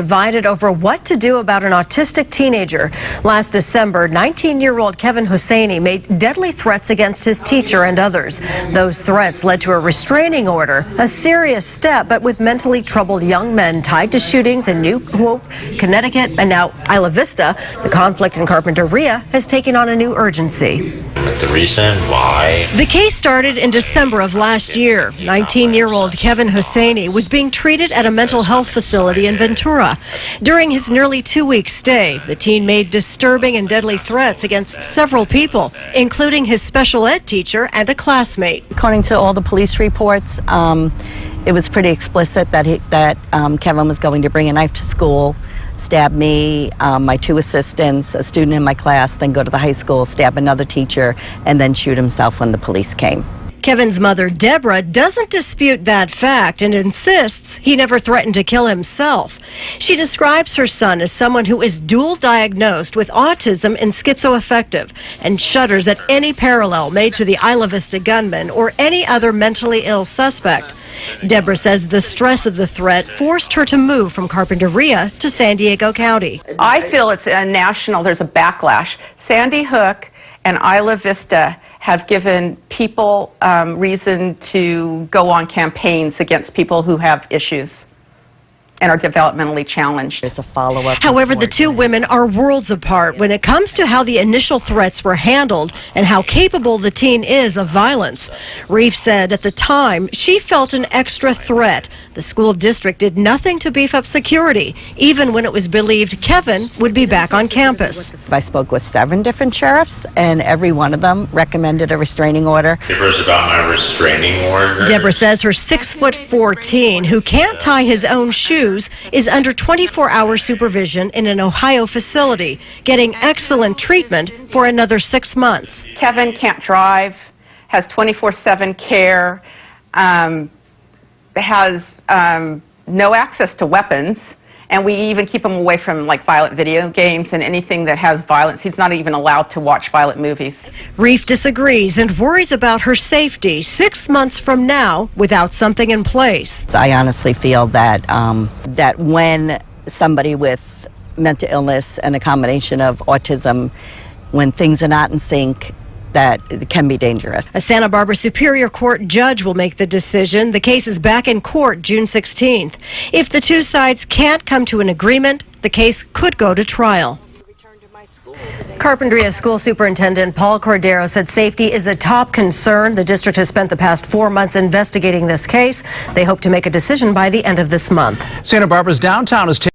Divided over what to do about an autistic teenager. Last December, 19-year-old Kevin Hosseini made deadly threats against his teacher and others. Those threats led to a restraining order, a serious step, but with mentally troubled young men tied to shootings in New Hope, Connecticut, and now Isla Vista, the conflict in Carpinteria has taken on a new urgency. The reason why? The case started in December of last year. 19-year-old Kevin Hosseini was being treated at a mental health facility in Ventura. During his nearly 2-week stay, the teen made disturbing and deadly threats against several people, including his special ed teacher and a classmate. According to all the police reports, it was pretty explicit that Kevin was going to bring a knife to school, stab me, my 2 assistants, a student in my class, then go to the high school, stab another teacher, and then shoot himself when the police came. Kevin's mother, Deborah, doesn't dispute that fact and insists he never threatened to kill himself. She describes her son as someone who is dual diagnosed with autism and schizoaffective and shudders at any parallel made to the Isla Vista gunman or any other mentally ill suspect. Deborah says the stress of the threat forced her to move from Carpinteria to San Diego County. I feel it's a national, there's a backlash. Sandy Hook and Isla Vista have given people reason to go on campaigns against people who have issues and are developmentally challenged. There's a follow-up. However, the two women are worlds apart when it comes to how the initial threats were handled and how capable the teen is of violence. Reef said at the time she felt an extra threat. The school district did nothing to beef up security, even when it was believed Kevin would be back on campus. I spoke with 7 different sheriffs, and every one of them recommended a restraining order. Papers about my restraining order. Deborah says her 6'4" teen, who can't tie his own shoes, is under 24-hour supervision in an Ohio facility, getting excellent treatment for another 6 months. Kevin can't drive, has 24/7 care, has no access to weapons, and we even keep him away from violent video games and anything that has violence. He's not even allowed to watch violent movies. Reef disagrees and worries about her safety 6 months from now without something in place. I honestly feel that that when somebody with mental illness and a combination of autism, when things are not in sync, that it can be dangerous. A Santa Barbara Superior Court judge will make the decision. The case is back in court June 16th. If the two sides can't come to an agreement, the case could go to trial. Carpinteria School Superintendent Paul Cordero said safety is a top concern. The district has spent the past 4 months investigating this case. They hope to make a decision by the end of this month. Santa Barbara's downtown is